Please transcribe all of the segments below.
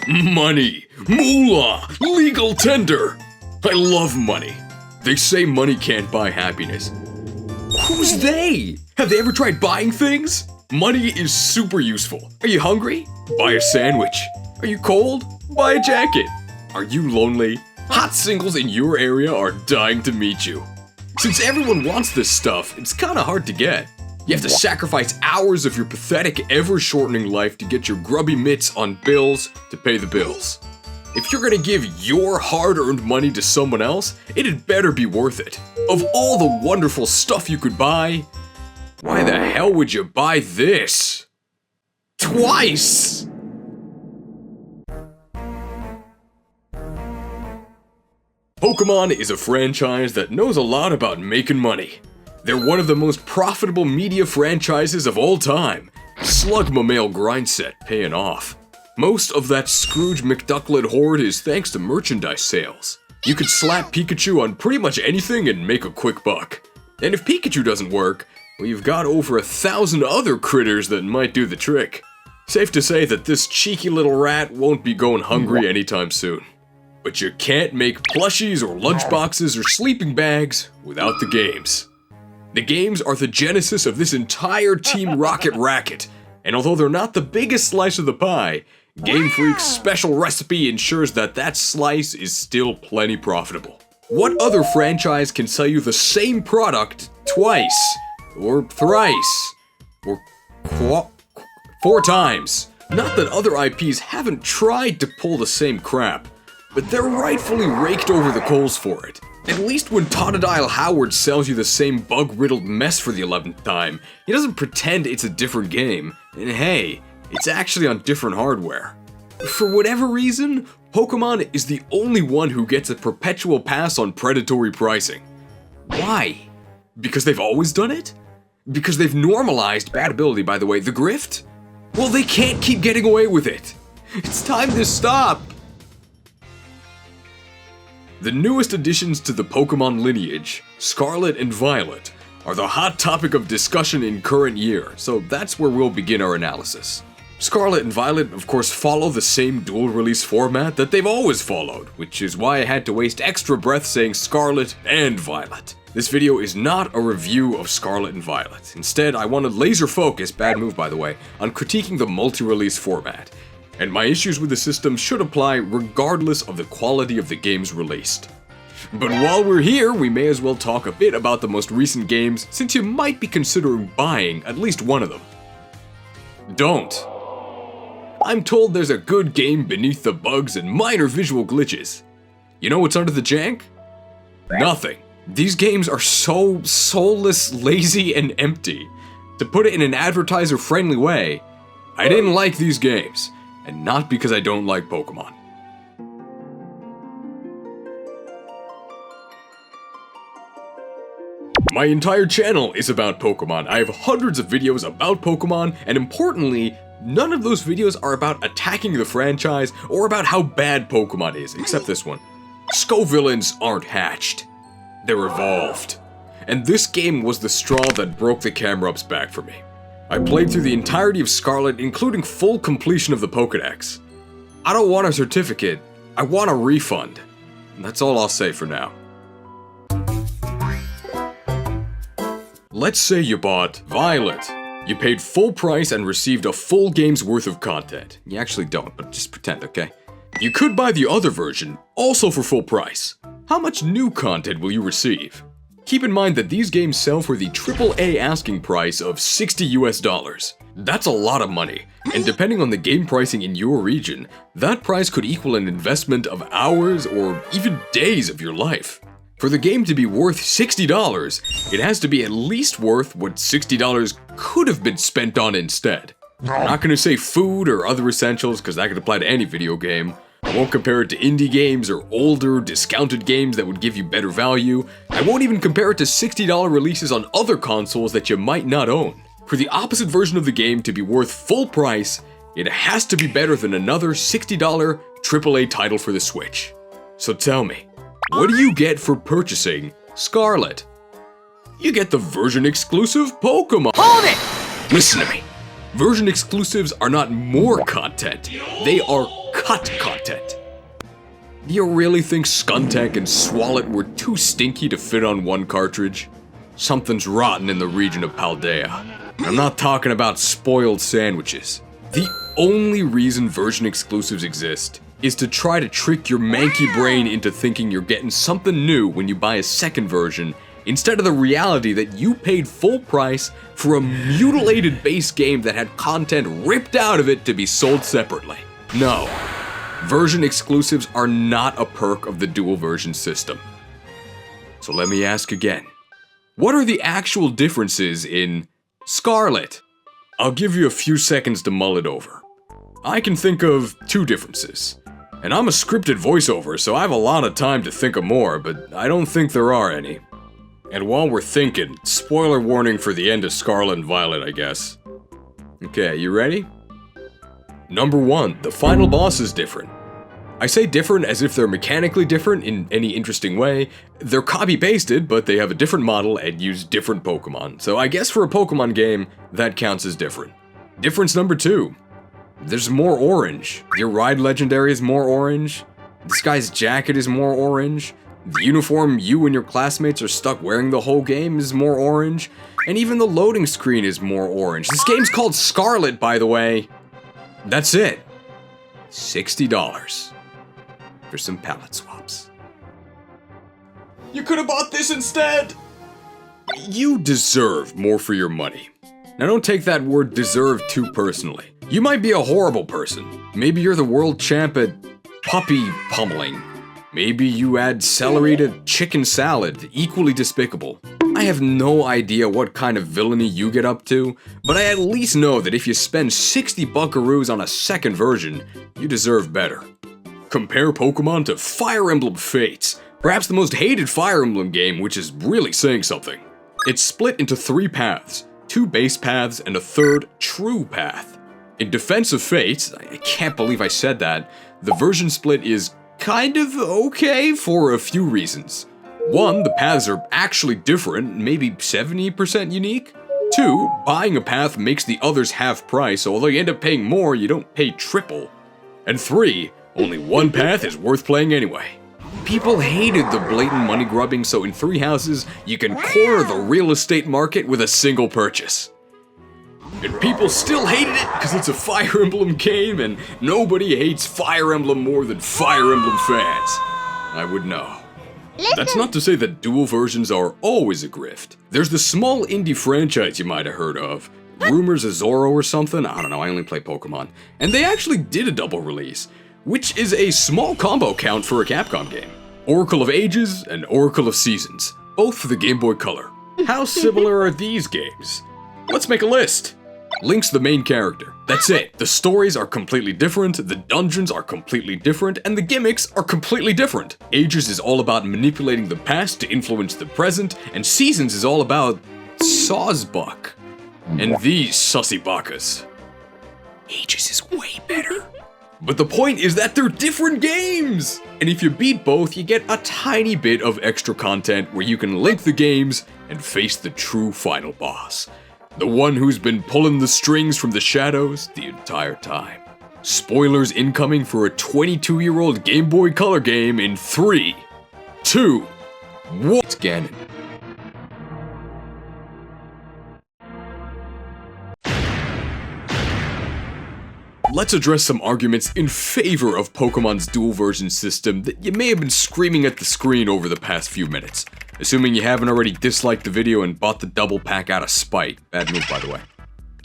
Money, moolah, legal tender. I love money. They say money can't buy happiness. Who's they? Have they ever tried buying things? Money is super useful. Are you hungry? Buy a sandwich. Are you cold? Buy a jacket. Are you lonely? Hot singles in your area are dying to meet you. Since everyone wants this stuff, it's kinda hard to get. You have to sacrifice hours of your pathetic, ever-shortening life to get your grubby mitts on bills to pay the bills. If you're gonna give your hard-earned money to someone else, it'd better be worth it. Of all the wonderful stuff you could buy, why the hell would you buy this? Twice! Pokémon is a franchise that knows a lot about making money. They're one of the most profitable media franchises of all time. Slugma grind set paying off. Most of that Scrooge McDucklet hoard is thanks to merchandise sales. You could slap Pikachu on pretty much anything and make a quick buck. And if Pikachu doesn't work, well, you've got over 1,000 other critters that might do the trick. Safe to say that this cheeky little rat won't be going hungry anytime soon. But you can't make plushies or lunchboxes or sleeping bags without the games. The games are the genesis of this entire Team Rocket racket, and although they're not the biggest slice of the pie, Game Freak's special recipe ensures that that slice is still plenty profitable. What other franchise can sell you the same product twice, or thrice, or 4 times? Not that other IPs haven't tried to pull the same crap, but they're rightfully raked over the coals for it. At least when Totodile Howard sells you the same bug-riddled mess for the 11th time, he doesn't pretend it's a different game, and hey, it's actually on different hardware. For whatever reason, Pokémon is the only one who gets a perpetual pass on predatory pricing. Why? Because they've always done it? Because they've normalized bad ability, by the way, the Grift? Well, they can't keep getting away with it. It's time to stop. The newest additions to the Pokémon lineage, Scarlet and Violet, are the hot topic of discussion in current year, so that's where we'll begin our analysis. Scarlet and Violet, of course, follow the same dual release format that they've always followed, which is why I had to waste extra breath saying Scarlet and Violet. This video is not a review of Scarlet and Violet. Instead, I want to laser focus, bad move by the way, on critiquing the multi-release format. And my issues with the system should apply regardless of the quality of the games released. But while we're here, we may as well talk a bit about the most recent games, since you might be considering buying at least one of them. Don't. I'm told there's a good game beneath the bugs and minor visual glitches. You know what's under the jank? Nothing. These games are so soulless, lazy, and empty. To put it in an advertiser-friendly way, I didn't like these games. And not because I don't like Pokémon. My entire channel is about Pokémon. I have hundreds of videos about Pokémon, and importantly, none of those videos are about attacking the franchise or about how bad Pokémon is, except this one. Scovillains aren't hatched. They're evolved. And this game was the straw that broke the camera-up's back for me. I played through the entirety of Scarlet, including full completion of the Pokédex. I don't want a certificate, I want a refund. And that's all I'll say for now. Let's say you bought Violet. You paid full price and received a full game's worth of content. You actually don't, but just pretend, okay? You could buy the other version, also for full price. How much new content will you receive? Keep in mind that these games sell for the AAA asking price of $60 US. That's a lot of money, and depending on the game pricing in your region, that price could equal an investment of hours or even days of your life. For the game to be worth $60, it has to be at least worth what $60 could have been spent on instead. I'm not gonna say food or other essentials, because that could apply to any video game. I won't compare it to indie games or older, discounted games that would give you better value. I won't even compare it to $60 releases on other consoles that you might not own. For the opposite version of the game to be worth full price, it has to be better than another $60 AAA title for the Switch. So tell me, what do you get for purchasing Scarlet? You get the version-exclusive Pokémon. Hold it! Listen to me. Version exclusives are not more content, they are cut content. Do you really think Skuntank and Swallet were too stinky to fit on one cartridge? Something's rotten in the region of Paldean. I'm not talking about spoiled sandwiches. The only reason version exclusives exist is to try to trick your manky brain into thinking you're getting something new when you buy a second version, instead of the reality that you paid full price for a mutilated base game that had content ripped out of it to be sold separately. No, version exclusives are not a perk of the dual version system. So let me ask again, what are the actual differences in Scarlet? I'll give you a few seconds to mull it over. I can think of two differences. And I'm a scripted voiceover, so I have a lot of time to think of more, but I don't think there are any. And while we're thinking, spoiler warning for the end of Scarlet and Violet, I guess. Okay, you ready? Number 1, the final boss is different. I say different as if they're mechanically different in any interesting way. They're copy-pasted, but they have a different model and use different Pokémon. So I guess for a Pokémon game, that counts as different. Difference number 2. There's more orange. Your ride legendary is more orange. This guy's jacket is more orange. The uniform you and your classmates are stuck wearing the whole game is more orange. And even the loading screen is more orange. This game's called Scarlet, by the way. That's it. $60 for some palette swaps. You could have bought this instead! You deserve more for your money. Now don't take that word deserve too personally. You might be a horrible person. Maybe you're the world champ at puppy pummeling. Maybe you add celery to chicken salad, equally despicable. I have no idea what kind of villainy you get up to, but I at least know that if you spend 60 buckaroos on a second version, you deserve better. Compare Pokémon to Fire Emblem Fates, perhaps the most hated Fire Emblem game, which is really saying something. It's split into 3 paths, 2 base paths and a 3rd true path. In defense of Fates, I can't believe I said that, the version split is kind of okay for a few reasons. 1, the paths are actually different, maybe 70% unique. 2, buying a path makes the others half price, so although you end up paying more, you don't pay triple. And 3, only one path is worth playing anyway. People hated the blatant money grubbing, so in 3 houses, you can corner the real estate market with a single purchase. And people still hated it because it's a Fire Emblem game, and nobody hates Fire Emblem more than Fire Emblem fans. I would know. That's not to say that dual versions are always a grift. There's the small indie franchise you might have heard of. Rumors of Zoro or something? I don't know, I only play Pokemon. And they actually did a double release, which is a small combo count for a Capcom game. Oracle of Ages and Oracle of Seasons, both for the Game Boy Color. How similar are these games? Let's make a list. Link's the main character. That's it. The stories are completely different, the dungeons are completely different, and the gimmicks are completely different. Ages is all about manipulating the past to influence the present, and Seasons is all about Sawsbuck. And these sussy bakas. Ages is way better. But the point is that they're different games! And if you beat both, you get a tiny bit of extra content where you can link the games and face the true final boss. The one who's been pulling the strings from the shadows the entire time. Spoilers incoming for a 22-year-old Game Boy Color game in 3, 2, 1. It's Ganon. Let's address some arguments in favor of Pokemon's dual version system that you may have been screaming at the screen over the past few minutes. Assuming you haven't already disliked the video and bought the double pack out of spite. Bad move, by the way.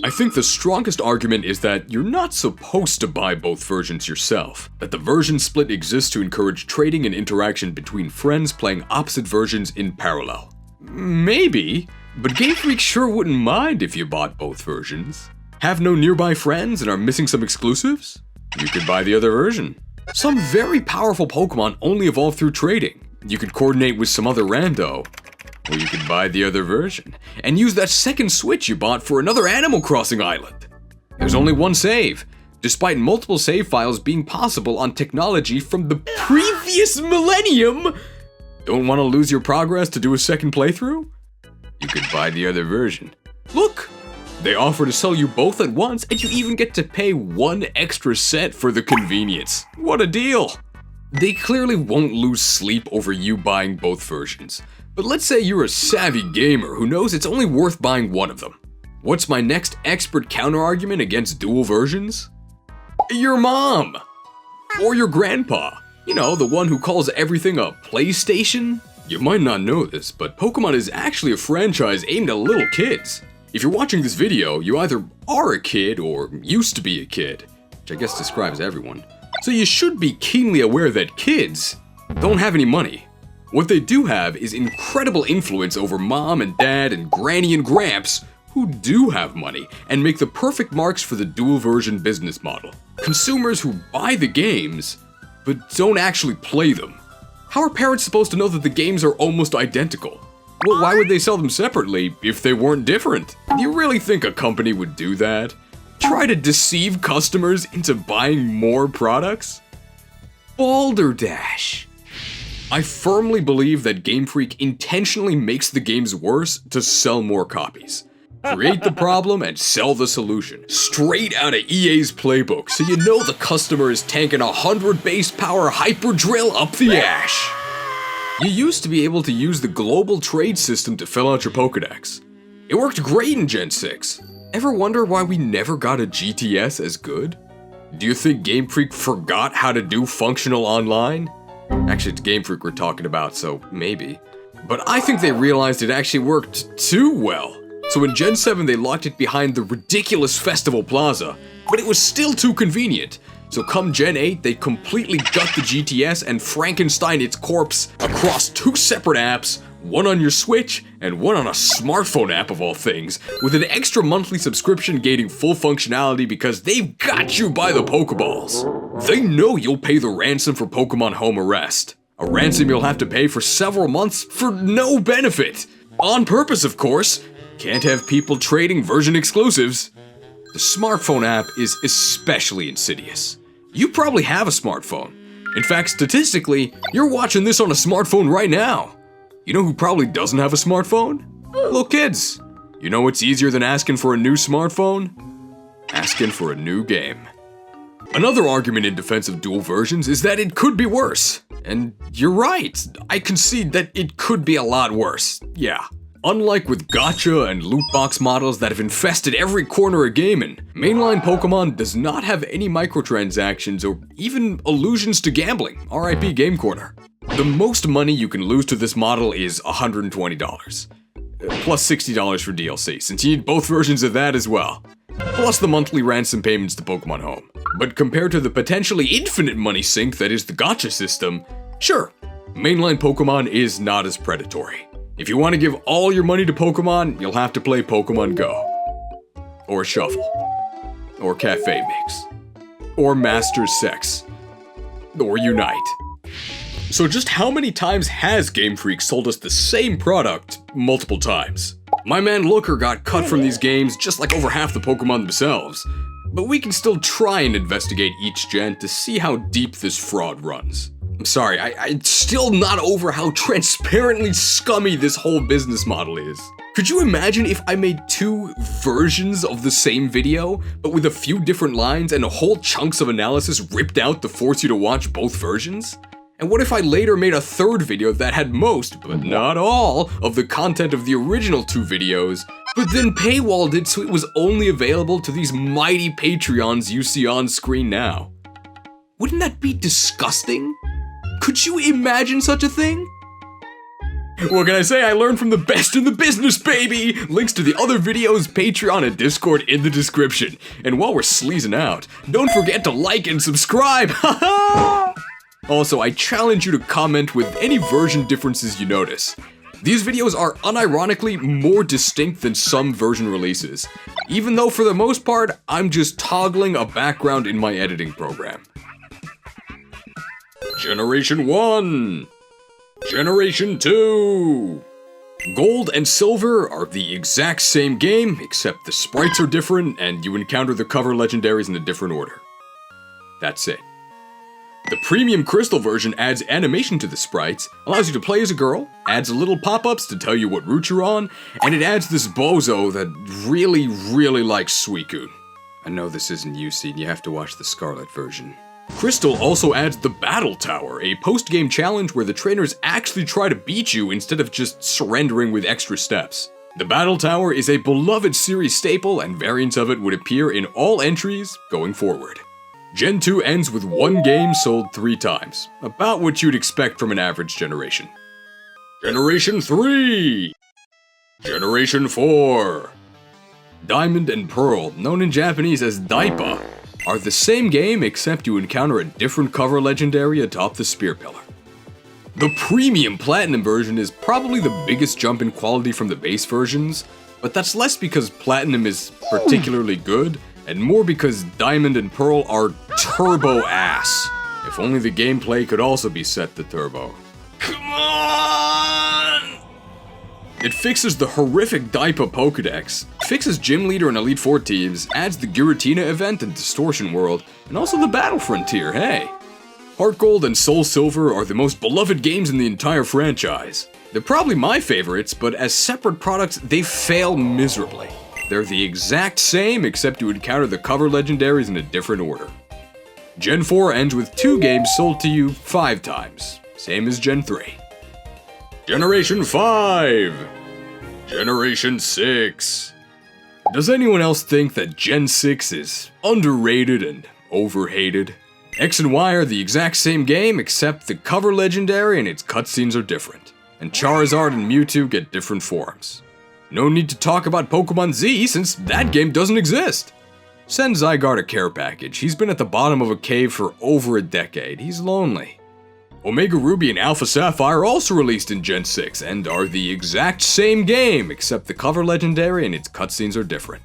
I think the strongest argument is that you're not supposed to buy both versions yourself. That the version split exists to encourage trading and interaction between friends playing opposite versions in parallel. Maybe, but Game Freak sure wouldn't mind if you bought both versions. Have no nearby friends and are missing some exclusives? You could buy the other version. Some very powerful Pokemon only evolve through trading. You could coordinate with some other rando, or you could buy the other version, and use that second Switch you bought for another Animal Crossing island. There's only one save, despite multiple save files being possible on technology from the previous millennium. Don't want to lose your progress to do a second playthrough? You could buy the other version. Look, They offer to sell you both at once, and you even get to pay 1 extra cent for the convenience. What a deal! They clearly won't lose sleep over you buying both versions. But let's say you're a savvy gamer who knows it's only worth buying one of them. What's my next expert counterargument against dual versions? Your mom! Or your grandpa. You know, the one who calls everything a PlayStation? You might not know this, but Pokémon is actually a franchise aimed at little kids. If you're watching this video, you either are a kid or used to be a kid, which I guess describes everyone. So you should be keenly aware that kids don't have any money. What they do have is incredible influence over mom and dad and granny and gramps who do have money and make the perfect marks for the dual version business model. Consumers who buy the games, but don't actually play them. How are parents supposed to know that the games are almost identical? Well, why would they sell them separately if they weren't different? Do you really think a company would do that? Try to deceive customers into buying more products? Balderdash. I firmly believe that Game Freak intentionally makes the games worse to sell more copies. Create the problem and sell the solution. Straight out of EA's playbook, so you know the customer is tanking 100 base power hyper drill up the ash. You used to be able to use the global trade system to fill out your Pokédex. It worked great in Gen 6. Ever wonder why we never got a GTS as good? Do you think Game Freak forgot how to do functional online? Actually, it's Game Freak we're talking about, so maybe. But I think they realized it actually worked too well. So in Gen 7 they locked it behind the ridiculous Festival Plaza, but it was still too convenient. So come Gen 8, they completely gut the GTS and Frankenstein its corpse across 2 separate apps, one on your Switch and one on a smartphone app of all things, with an extra monthly subscription gaining full functionality because they've got you by the Pokeballs. They know you'll pay the ransom for Pokemon Home Arrest. A ransom you'll have to pay for several months for no benefit. On purpose, of course. Can't have people trading version exclusives. The smartphone app is especially insidious. You probably have a smartphone. In fact, statistically, you're watching this on a smartphone right now. You know who probably doesn't have a smartphone? Little kids. You know what's easier than asking for a new smartphone? Asking for a new game. Another argument in defense of dual versions is that it could be worse. And you're right, I concede that it could be a lot worse, yeah. Unlike with gacha and loot box models that have infested every corner of gaming, mainline Pokemon does not have any microtransactions or even allusions to gambling, RIP Game Corner. The most money you can lose to this model is $120, plus $60 for DLC, since you need both versions of that as well, plus the monthly ransom payments to Pokemon Home. But compared to the potentially infinite money sink that is the gacha system, sure, mainline Pokemon is not as predatory. If you want to give all your money to Pokemon, you'll have to play Pokemon Go. Or Shuffle. Or Cafe Mix. Or Master Sex. Or Unite. So just how many times has Game Freak sold us the same product multiple times? My man Looker got cut from these games just like over half the Pokemon themselves. But we can still try and investigate each gen to see how deep this fraud runs. I'm sorry, I'm still not over how transparently scummy this whole business model is. Could you imagine if I made 2 versions of the same video, but with a few different lines and whole chunks of analysis ripped out to force you to watch both versions? And what if I later made a 3rd video that had most, but not all, of the content of the original 2 videos, but then paywalled it so it was only available to these mighty Patreons you see on screen now? Wouldn't that be disgusting? Could you imagine such a thing? What can I say? I learned from the best in the business, baby! Links to the other videos, Patreon, and Discord in the description. And while we're sleazing out, don't forget to like and subscribe! Haha! Also, I challenge you to comment with any version differences you notice. These videos are unironically more distinct than some version releases, even though for the most part, I'm just toggling a background in my editing program. Generation 1! Generation 2! Gold and Silver are the exact same game, except the sprites are different and you encounter the cover legendaries in a different order. That's it. The premium crystal version adds animation to the sprites, allows you to play as a girl, adds little pop-ups to tell you what route you're on, and it adds this bozo that really likes Suicune. I know this isn't UC and you have to watch the Scarlet version. Crystal also adds the Battle Tower, a post-game challenge where the trainers actually try to beat you instead of just surrendering with extra steps. The Battle Tower is a beloved series staple and variants of it would appear in all entries going forward. Gen 2 ends with one game sold 3 times, about what you'd expect from an average generation. Generation 3! Generation 4! Diamond and Pearl, known in Japanese as Daipa, are the same game except you encounter a different cover legendary atop the Spear Pillar. The premium Platinum version is probably the biggest jump in quality from the base versions, but that's less because Platinum is particularly good, and more because Diamond and Pearl are turbo ass. If only the gameplay could also be set to turbo. Come on! It fixes the horrific Daipa Pokedex, fixes Gym Leader and Elite Four teams, adds the Giratina event and Distortion World, and also the Battle Frontier, hey! HeartGold and SoulSilver are the most beloved games in the entire franchise. They're probably my favorites, but as separate products, they fail miserably. They're the exact same, except you encounter the cover legendaries in a different order. Gen 4 ends with 2 games sold to you 5 times, same as Gen 3. Generation 5! Generation 6! Does anyone else think that Gen 6 is underrated and overhated? X and Y are the exact same game, except the cover legendary and its cutscenes are different. And Charizard and Mewtwo get different forms. No need to talk about Pokemon Z since that game doesn't exist. Send Zygarde a care package. He's been at the bottom of a cave for over a decade. He's lonely. Omega Ruby and Alpha Sapphire also released in Gen 6 and are the exact same game, except the cover legendary and its cutscenes are different.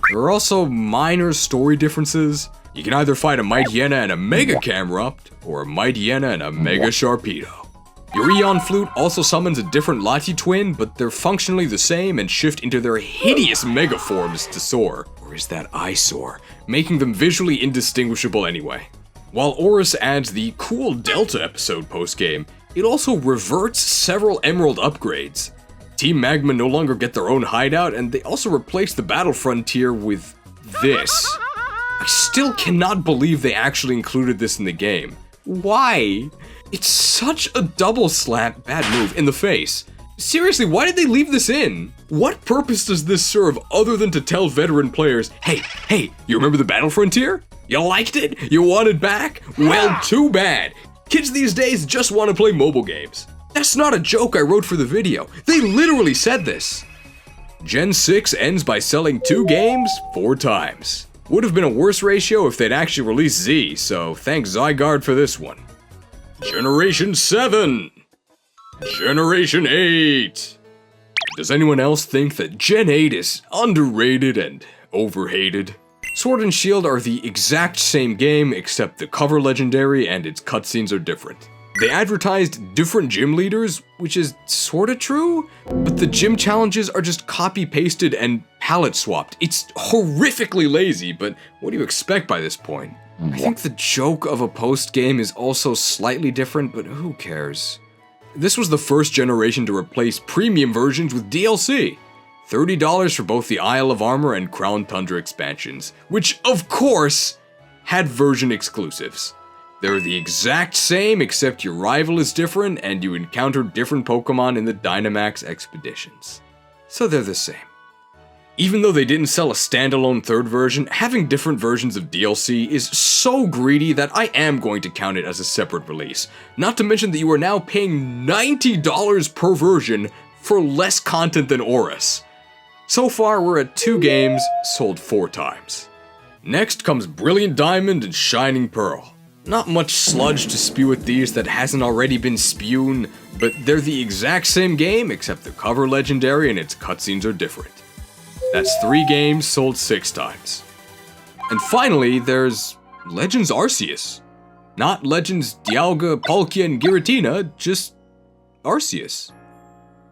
There are also minor story differences. You can either fight a Mightyena and a Mega Camerupt, or a Mightyena and a Mega Sharpedo. Your Eon Flute also summons a different Lati twin, but they're functionally the same and shift into their hideous Mega forms to soar. Or is that eyesore? Making them visually indistinguishable anyway. While Oris adds the cool Delta episode post-game, it also reverts several Emerald upgrades. Team Magma no longer get their own hideout, and they also replace the Battle Frontier with this. I still cannot believe they actually included this in the game. Why? It's such a double slap bad move in the face. Seriously, why did they leave this in? What purpose does this serve other than to tell veteran players, hey, you remember the Battle Frontier? You liked it? You want it back? Well, too bad. Kids these days just want to play mobile games. That's not a joke I wrote for the video. They literally said this. Gen 6 ends by selling 2 games 4 times. Would have been a worse ratio if they'd actually released Z, so thanks Zygarde for this one. Generation 7! Generation 8! Does anyone else think that Gen 8 is underrated and overhated? Sword and Shield are the exact same game, except the cover legendary and its cutscenes are different. They advertised different gym leaders, which is sorta true, but the gym challenges are just copy-pasted and palette swapped. It's horrifically lazy, but what do you expect by this point? I think the joke of a post-game is also slightly different, but who cares? This was the first generation to replace premium versions with DLC. $30 for both the Isle of Armor and Crown Tundra expansions, which, of course, had version exclusives. They're the exact same, except your rival is different and you encounter different Pokemon in the Dynamax expeditions. So they're the same. Even though they didn't sell a standalone third version, having different versions of DLC is so greedy that I am going to count it as a separate release. Not to mention that you are now paying $90 per version for less content than Oris. So far, we're at 2 games sold 4 times. Next comes Brilliant Diamond and Shining Pearl. Not much sludge to spew at these that hasn't already been spewn, but they're the exact same game except the cover legendary and its cutscenes are different. That's 3 games sold 6 times. And finally, there's Legends Arceus. Not Legends Dialga, Palkia, and Giratina, just Arceus.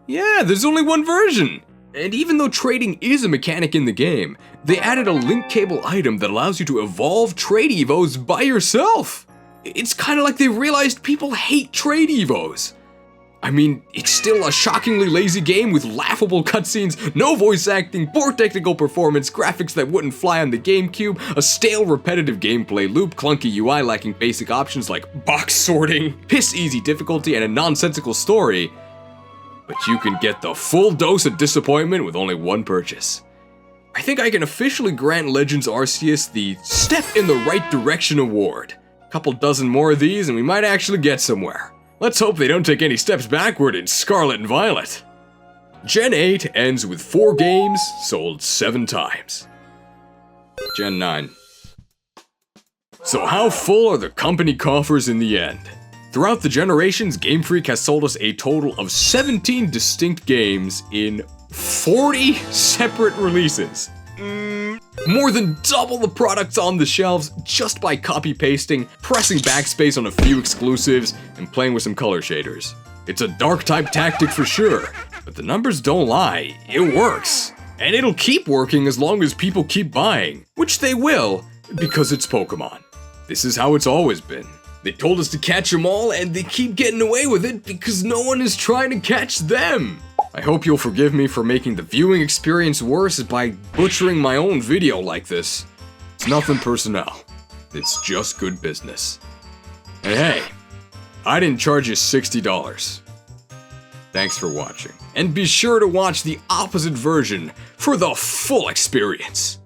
Yeah, there's only 1 version! And even though trading is a mechanic in the game, they added a link cable item that allows you to evolve trade evos by yourself! It's kind of like they realized people hate trade evos. I mean, it's still a shockingly lazy game with laughable cutscenes, no voice acting, poor technical performance, graphics that wouldn't fly on the GameCube, a stale repetitive gameplay loop, clunky UI lacking basic options like box sorting, piss-easy difficulty, and a nonsensical story. But you can get the full dose of disappointment with only one purchase. I think I can officially grant Legends Arceus the Step in the Right Direction award. A couple dozen more of these and we might actually get somewhere. Let's hope they don't take any steps backward in Scarlet and Violet. Gen 8 ends with 4 games sold 7 times. Gen 9. So how full are the company coffers in the end? Throughout the generations, Game Freak has sold us a total of 17 distinct games in 40 separate releases. More than double the products on the shelves just by copy-pasting, pressing backspace on a few exclusives, and playing with some color shaders. It's a dark type tactic for sure, but the numbers don't lie, it works. And it'll keep working as long as people keep buying, which they will, because it's Pokémon. This is how it's always been. They told us to catch them all, and they keep getting away with it because no one is trying to catch them. I hope you'll forgive me for making the viewing experience worse by butchering my own video like this. It's nothing personnel. It's just good business. And hey, I didn't charge you $60. Thanks for watching. And be sure to watch the opposite version for the full experience.